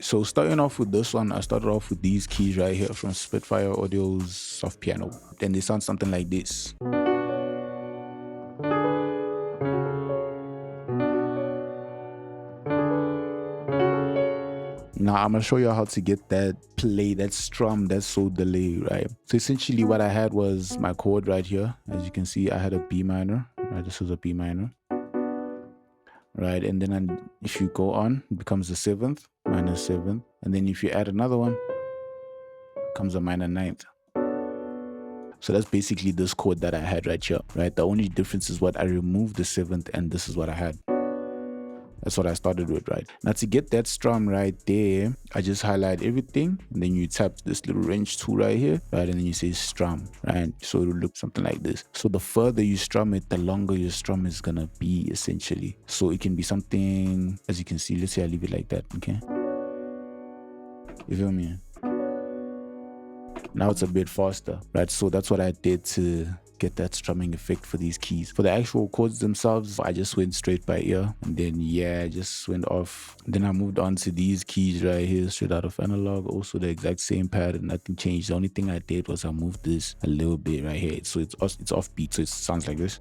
So starting off with this one, I started off with these keys right here from Spitfire Audio's soft piano. Then they sound something like this. Now I'm gonna show you how to get that play, that strum, that so delay, right? So essentially what I had was my chord right here. As you can see, I had a B minor, right? This is a B minor, right? And then if you go on, it becomes a seventh, minor seventh. And then if you add another one, it comes a minor ninth. So that's basically this chord that I had right here, right? The only difference is what I removed the seventh and this is what I had. That's what I started with, right? Now to get that strum right there, I just highlight everything and then you tap this little wrench tool right here, right? And then you say strum, right? So it will look something like this. So the further you strum it, the longer your strum is gonna be essentially. So it can be something, as you can see, let's say I leave it like that, okay? You feel me? Now it's a bit faster, right? So that's what I did to get that strumming effect for these keys. For the actual chords themselves, I just went straight by ear and then I just went off. Then I moved on to these keys right here, straight out of analog. Also the exact same pattern, nothing changed. The only thing I did was I moved this a little bit right here. So it's offbeat, so it sounds like this.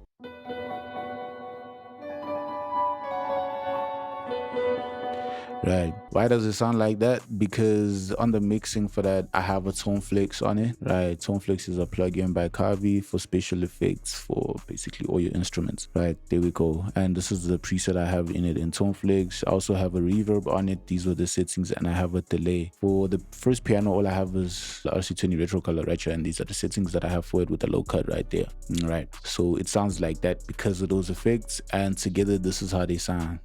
Right. Why does it sound like that? Because on the mixing for that, I have a Tone Flex on it, right? Tone Flex is a plugin by Kavi for special effects for basically all your instruments, right? There we go. And this is the preset I have in it in Tone Flex. I also have a reverb on it. These were the settings, and I have a delay. For the first piano, all I have is the RC20 retro color right here, and these are the settings that I have for it with the low cut right there, right? So it sounds like that because of those effects, and together this is how they sound.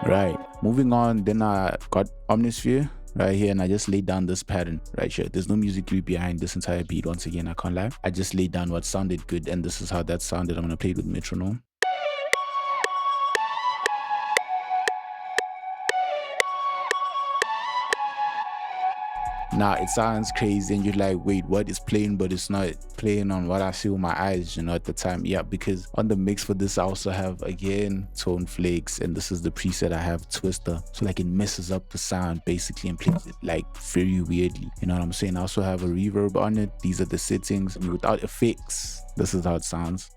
Right, moving on, then I got Omnisphere right here and I just laid down this pattern right here. There's no music group behind this entire beat. Once again, I can't lie, I just laid down what sounded good and this is how that sounded. I'm gonna play it with metronome. Now it sounds crazy and you're like, wait, what is playing? But it's not playing on what I see with my eyes, you know, at the time. Yeah, because on the mix for this, I also have, again, Tone Flex, and this is the preset I have, Twister. So like it messes up the sound basically and plays it like very weirdly. You know what I'm saying? I also have a reverb on it. These are the settings. I mean, without effects, this is how it sounds.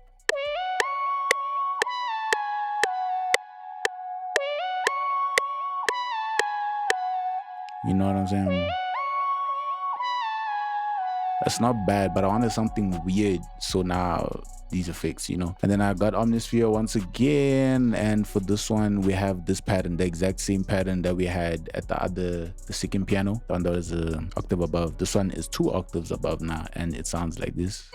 You know what I'm saying? That's not bad, but I wanted something weird. So now these effects, you know. And then I got Omnisphere once again. And for this one, we have this pattern, the exact same pattern that we had at the second piano. The one that was an octave above. This one is 2 octaves above now, and it sounds like this.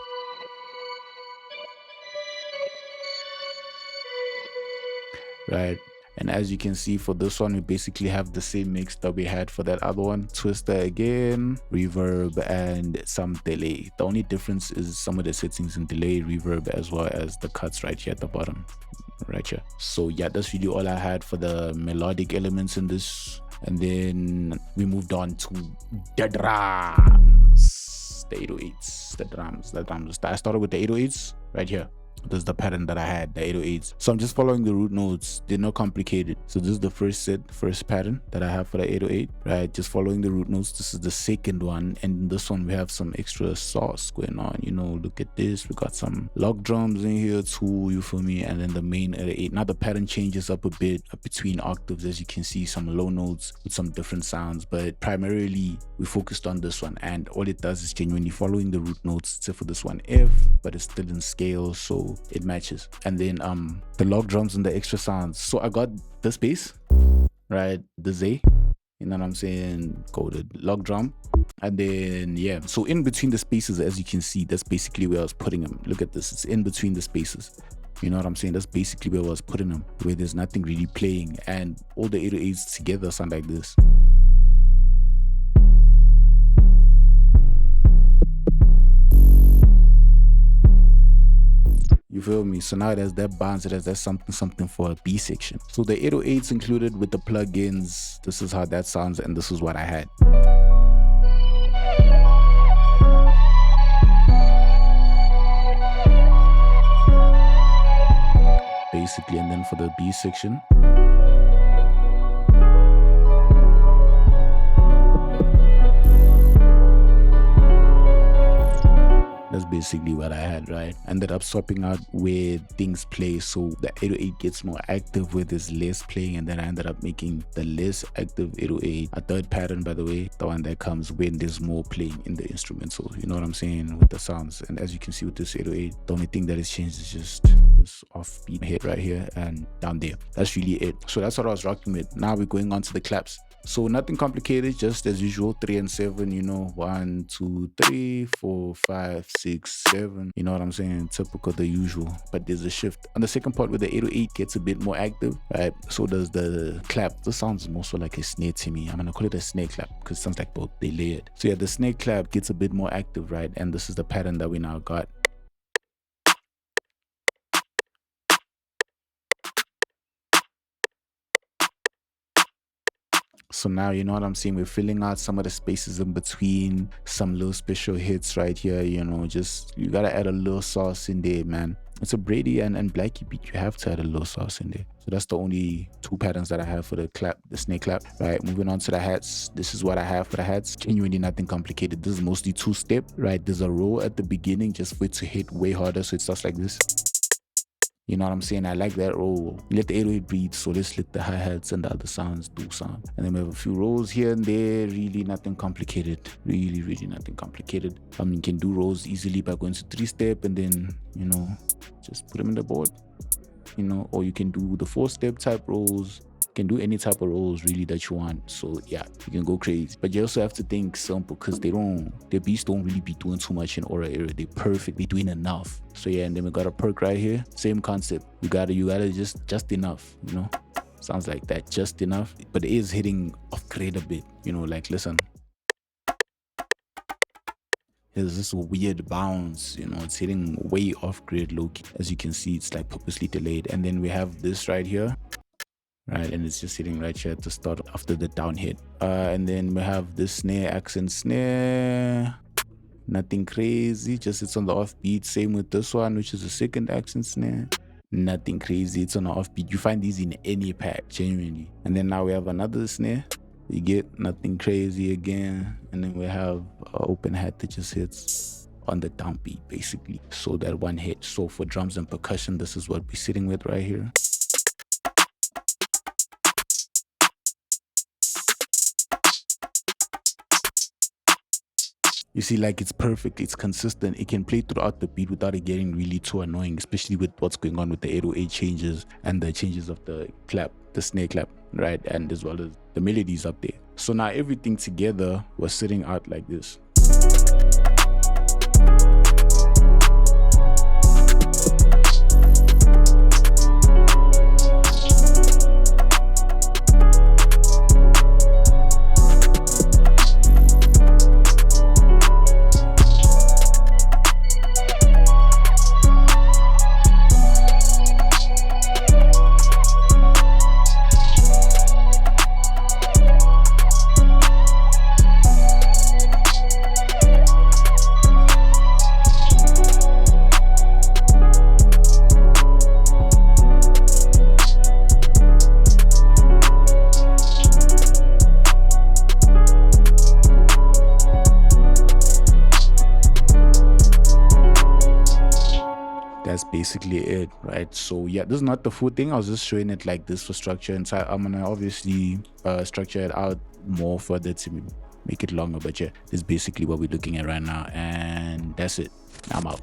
Right. And as you can see, for this one, we basically have the same mix that we had for that other one. Twister again, reverb, and some delay. The only difference is some of the settings in delay, reverb, as well as the cuts right here at the bottom, right here. So yeah, that's really all I had for the melodic elements in this. And then we moved on to the drums, the 808s, the drums. I started with the 808s right here. This is the pattern that I had, the 808s. So I'm just following the root notes. They're not complicated. So this is the first pattern that I have for the 808, right? Just following the root notes. This is the second one. And in this one, we have some extra sauce going on. You know, look at this. We got some log drums in here too, you feel me? And then the main 808. Now the pattern changes up a bit between octaves, as you can see, some low notes with some different sounds. But primarily, we focused on this one. And all it does is genuinely following the root notes, except for this one F, but it's still in scale. So it matches. And then the log drums and the extra sounds. So I got this bass, right, the Z, you know what I'm saying, coded log drum. And then yeah, so in between the spaces, as you can see, that's basically where I was putting them. Look at this, it's in between the spaces. You know what I'm saying? That's basically where I was putting them, where there's nothing really playing, and all the 808s together sound like this. You feel me? So now there's that bounce, there's that something for a B section. So the 808s included with the plugins, this is how that sounds, and this is what I had. basically. And then for the B section, that's basically what I had, right? Ended up swapping out where things play, so the 808 gets more active where there's less playing, and then I ended up making the less active 808 a third pattern, by the way, the one that comes when there's more playing in the instrumental, you know what I'm saying, with the sounds. And as you can see with this 808, the only thing that has changed is just this offbeat hit right here and down there. That's really it. So that's what I was rocking with. Now we're going on to the claps. So nothing complicated, just as usual, 3 and 7, you know, 1, 2, 3, 4, 5, 6, 7, you know what I'm saying, typical, the usual. But there's a shift on the second part where the 808 gets a bit more active, right? So does the clap. This sounds more so like a snare to me. I'm gonna call it a snare clap because it sounds like both, they layered. So yeah, the snare clap gets a bit more active, right? And this is the pattern that we now got. So now, you know what I'm saying, we're filling out some of the spaces in between, some little special hits right here, you know, just, you gotta add a little sauce in there, man. It's a Brady and Blxckie beat, you have to add a little sauce in there. So that's the only two patterns that I have for the clap, the snare clap. Right, moving on to the hats. This is what I have for the hats. Genuinely nothing complicated. This is mostly two-step, right? There's a roll at the beginning just for it to hit way harder, so it starts like this. You know what I'm saying? I like that roll. We let the 808 breathe, so let's let the hi-hats and the other sounds do sound. And then we have a few rolls here and there. Really nothing complicated. Really nothing complicated. You can do rolls easily by going to 3-step and then, you know, just put them in the board. You know, or you can do the 4-step type rolls. You can do any type of rolls really that you want. So yeah, you can go crazy. But you also have to think simple because their beats don't really be doing too much in aura area. They're perfectly doing enough. So yeah, and then we got a perk right here. Same concept. You gotta just enough, you know. Sounds like that, just enough. But it is hitting off grade a bit, you know, like listen. There's this weird bounce, you know, it's hitting way off grid low key. As you can see, it's like purposely delayed. And then we have this right here. Right, and it's just hitting right here at the start after the down hit. And then we have this snare, accent snare. Nothing crazy, just it's on the offbeat. Same with this one, which is the second accent snare. Nothing crazy, it's on the offbeat. You find these in any pack, genuinely. And then now we have another snare. You get nothing crazy again. And then we have an open hat that just hits on the downbeat, basically. So that one hit. So for drums and percussion, this is what we're sitting with right here. You see, like, it's perfect, it's consistent, it can play throughout the beat without it getting really too annoying, especially with what's going on with the 808 changes and the changes of the clap, the snare clap, right? And as well as the melodies up there. So now everything together was sitting out like this. That's basically it, right? So yeah, this is not the full thing. I was just showing it like this for structure, and so I'm gonna obviously structure it out more further to make it longer. But yeah, this is basically what we're looking at right now, and that's it. I'm out.